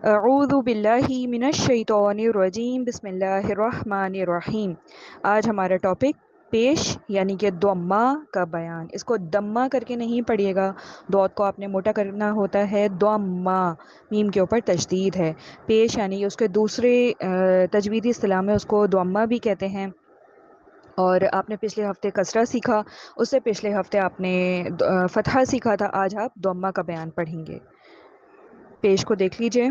اعوذ باللہ من الشیطان الرجیم، بسم اللہ الرحمن الرحیم۔ آج ہمارا ٹاپک پیش یعنی کہ دمہ کا بیان۔ اس کو دمہ کر کے نہیں پڑھیے گا، دود کو آپ نے موٹا کرنا ہوتا ہے، دمہ، میم کے اوپر تشدید ہے۔ پیش یعنی اس کے دوسرے تجویدی اصطلاح میں اس کو دمہ بھی کہتے ہیں۔ اور آپ نے پچھلے ہفتے کسرہ سیکھا، اس سے پچھلے ہفتے آپ نے فتحہ سیکھا تھا، آج آپ دمہ کا بیان پڑھیں گے۔ پیش کو دیکھ لیجئے۔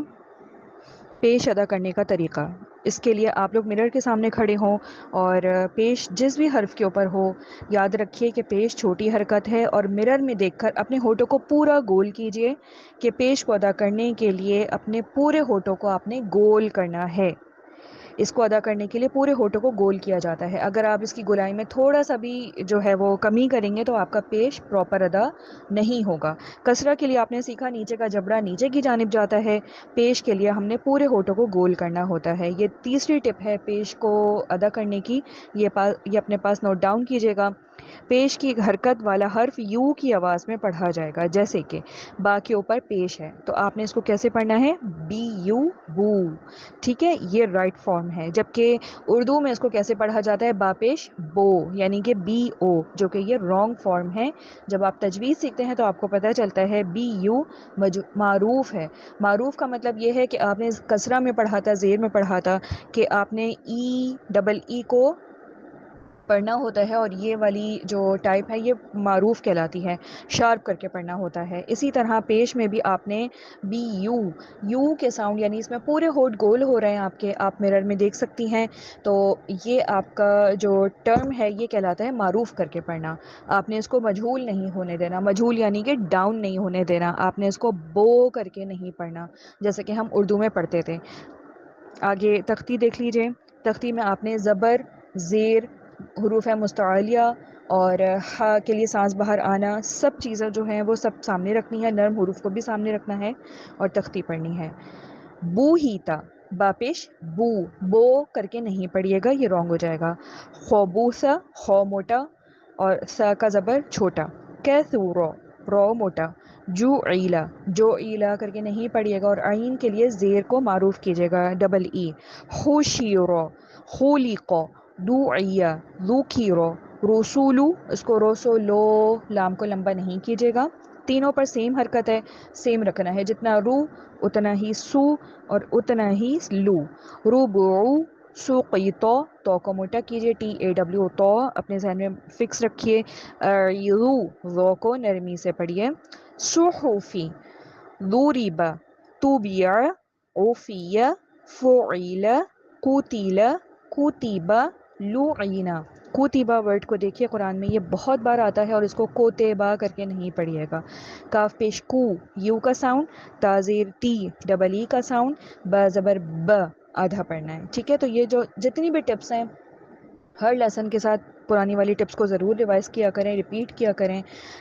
پیش ادا کرنے کا طریقہ، اس کے لیے آپ لوگ مرر کے سامنے کھڑے ہوں اور پیش جس بھی حرف کے اوپر ہو، یاد رکھیے کہ پیش چھوٹی حرکت ہے، اور مرر میں دیکھ کر اپنے ہونٹوں کو پورا گول کیجئے کہ پیش کو ادا کرنے کے لیے اپنے پورے ہونٹوں کو آپ نے گول کرنا ہے۔ اس کو ادا کرنے کے لیے پورے ہونٹوں کو گول کیا جاتا ہے۔ اگر آپ اس کی گولائی میں تھوڑا سا بھی جو ہے وہ کمی کریں گے تو آپ کا پیش پراپر ادا نہیں ہوگا۔ کسرہ کے لیے آپ نے سیکھا نیچے کا جبڑا نیچے کی جانب جاتا ہے، پیش کے لیے ہم نے پورے ہونٹوں کو گول کرنا ہوتا ہے۔ یہ تیسری ٹپ ہے پیش کو ادا کرنے کی، یہ اپنے پاس نوٹ ڈاؤن کیجیے گا۔ پیش کی حرکت والا حرف یو کی آواز میں پڑھا جائے گا، جیسے کہ با کے اوپر پیش ہے تو آپ نے اس کو کیسے پڑھنا ہے؟ بی یو، بو، ٹھیک ہے، یہ رائٹ فارم ہے۔ جبکہ اردو میں اس کو کیسے پڑھا جاتا ہے؟ با پیش بو، یعنی کہ بی او، جو کہ یہ رانگ فارم ہے۔ جب آپ تجوید سیکھتے ہیں تو آپ کو پتہ چلتا ہے بی یو معروف ہے۔ معروف کا مطلب یہ ہے کہ آپ نے کسرہ میں پڑھا تھا، زیر میں پڑھا تھا کہ آپ نے ڈبل ای کو پڑھنا ہوتا ہے، اور یہ والی جو ٹائپ ہے یہ معروف کہلاتی ہے، شارپ کر کے پڑھنا ہوتا ہے۔ اسی طرح پیش میں بھی آپ نے بی یو، یو کے ساؤنڈ یعنی اس میں پورے ہونٹ گول ہو رہے ہیں آپ کے، آپ مرر میں دیکھ سکتی ہیں، تو یہ آپ کا جو ٹرم ہے یہ کہلاتا ہے معروف کر کے پڑھنا۔ آپ نے اس کو مجہول نہیں ہونے دینا، مجہول یعنی کہ ڈاؤن نہیں ہونے دینا۔ آپ نے اس کو بو کر کے نہیں پڑھنا جیسے کہ ہم اردو میں پڑھتے تھے۔ آگے تختی دیکھ لیجئے۔ تختی میں آپ نے زبر، زیر، حروف مستعلیہ اور ہا کے لیے سانس باہر آنا، سب چیزیں جو ہیں وہ سب سامنے رکھنی ہے، نرم حروف کو بھی سامنے رکھنا ہے اور تختی پڑھنی ہے۔ بو ہیتا، با پیش بو، بو کر کے نہیں پڑھیے گا، یہ رانگ ہو جائے گا۔ خوبوسا، خو موٹا اور سا کا زبر چھوٹا۔ کیسورو، رو موٹا۔ جو عیلا، جو عیلا کر کے نہیں پڑھیے گا، اور عین کے لیے زیر کو معروف کیجیے گا، ڈبل ای۔ خوشیرو، خولیقو، دوعیا، ذوکیرو۔ رسولو، اس کو روسولو، لام کو لمبا نہیں کیجیے گا۔ تینوں پر سیم حرکت ہے، سیم رکھنا ہے، جتنا رو اتنا ہی سو اور اتنا ہی لو۔ ربعو، سوقیتو، تو کو موٹا کیجیے، ٹی اے ڈبلیو، تو اپنے ذہن میں فکس رکھیے۔ اعیذو، ذو کو نرمی سے پڑھیے۔ صحفی، ضُرِبَ، طُبِعَ، عُفِیَ، فُعِلَ، قُتِلَ، کُتِبَ، لُعِنَ۔ کوتیبہ ورڈ کو دیکھیے قرآن میں یہ بہت بار آتا ہے، اور اس کو کوتیبہ کر کے نہیں پڑھیے گا۔ کاف پیش کو، یو کا ساؤنڈ، تا زیر ٹی، ڈبل ای کا ساؤنڈ، با زبر ب، آدھا پڑھنا ہے، ٹھیک ہے۔ تو یہ جو جتنی بھی ٹپس ہیں ہر لیسن کے ساتھ پرانی والی ٹپس کو ضرور ریوائز کیا کریں، ریپیٹ کیا کریں،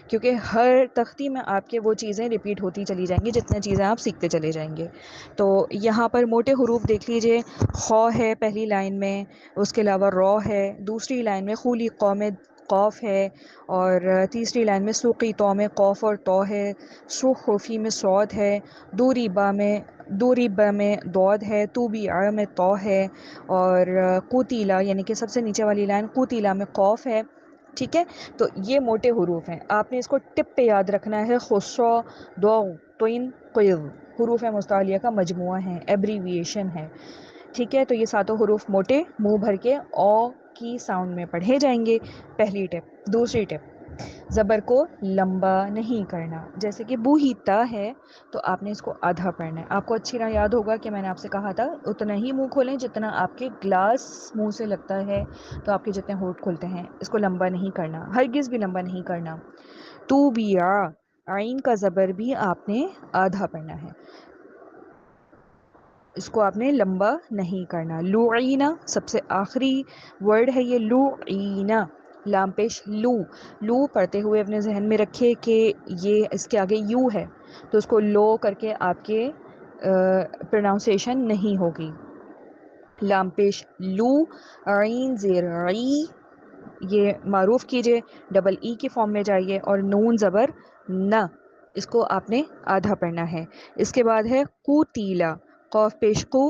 کیونکہ ہر تختی میں آپ کے وہ چیزیں ریپیٹ ہوتی چلی جائیں گی جتنے چیزیں آپ سیکھتے چلے جائیں گے۔ تو یہاں پر موٹے حروف دیکھ لیجئے، خو ہے پہلی لائن میں، اس کے علاوہ رو ہے، دوسری لائن میں خولی قو میں قوف ہے، اور تیسری لائن میں سوقی تو میں قوف اور تو ہے، صحفی میں صاد ہے، دوری با میں دود ہے، طوبیع میں تو ہے، اور قوتیلا یعنی کہ سب سے نیچے والی لائن قوتیلا میں قوف ہے، ٹھیک ہے۔ تو یہ موٹے حروف ہیں، آپ نے اس کو ٹپ پہ یاد رکھنا ہے۔ خسرو، دو، توئن، قیض، حروف مستعلیہ کا مجموعہ ہے، ایبریویشن ہے، ٹھیک ہے۔ تو یہ ساتوں حروف موٹے منہ بھر کے او کی ساؤنڈ میں پڑھے جائیں گے، پہلی ٹپ۔ دوسری ٹپ، زبر کو لمبا نہیں کرنا، جیسے کہ بوہیتا ہے تو آپ نے اس کو آدھا پڑھنا ہے۔ آپ کو اچھی طرح یاد ہوگا کہ میں نے آپ سے کہا تھا اتنا ہی منہ کھولیں جتنا آپ کے گلاس منہ سے لگتا ہے، تو آپ کے جتنے ہونٹ کھلتے ہیں، اس کو لمبا نہیں کرنا، ہرگز بھی لمبا نہیں کرنا۔ تو بیا، عین کا زبر بھی آپ نے آدھا پڑھنا ہے، اس کو آپ نے لمبا نہیں کرنا۔ لوعینہ سب سے آخری ورڈ ہے یہ، لوعینہ، لام پیش لو، لو پڑھتے ہوئے اپنے ذہن میں رکھے کہ یہ اس کے آگے یو ہے، تو اس کو لو کر کے آپ کے پروناؤنسیشن نہیں ہوگی۔ لام پیش لو، عین زیر عی، یہ معروف کیجئے، ڈبل ای کی فارم میں جائیے، اور نون زبر نہ، اس کو آپ نے آدھا پڑھنا ہے۔ اس کے بعد ہے قوتیلا، قوف پیش قو،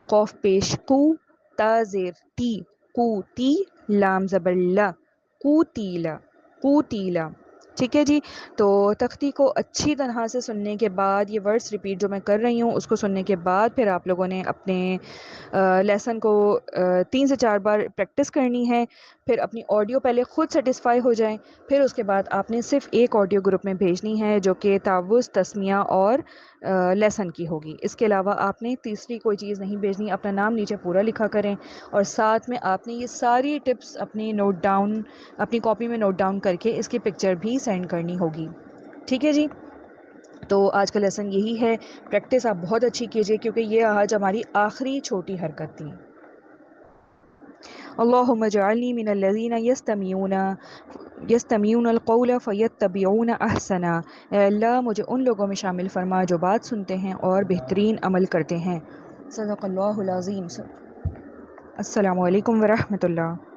قوف پیش قو، تا زیر تی، قوتی، لام زبر لا، قوتیلا، قوتیلا. ٹھیک ہے جی. تو تختی کو اچھی طرح سے سننے کے بعد یہ ورڈس ریپیٹ جو میں کر رہی ہوں اس کو سننے کے بعد پھر آپ لوگوں نے اپنے لیسن کو 3 سے 4 بار پریکٹس کرنی ہے. پھر اپنی آڈیو پہلے خود سیٹسفائی ہو جائیں، پھر اس کے بعد آپ نے صرف ایک آڈیو گروپ میں بھیجنی ہے جو کہ تعوذ، تسمیہ اور لیسن کی ہوگی. اس کے علاوہ آپ نے تیسری کوئی چیز نہیں بھیجنی. اپنا نام نیچے پورا لکھا کریں اور ساتھ میں آپ نے یہ ساری ٹپس اپنی نوٹ ڈاؤن، اپنی کاپی میں نوٹ ڈاؤن کر کے اس کی پکچر بھی سینڈ کرنی ہوگی. ٹھیک ہے جی. تو آج کا لیسن یہی ہے. پریکٹس آپ بہت اچھی کیجیے کیونکہ یہ آج ہماری آخری چھوٹی حرکت تھی. اللہم اجعلنی من الذین یستمعون القول فیتبعون احسنا. اے اللہ مجھے ان لوگوں میں شامل فرما جو بات سنتے ہیں اور بہترین عمل کرتے ہیں. صدق اللہ العظیم. السلام علیکم ورحمۃ اللہ.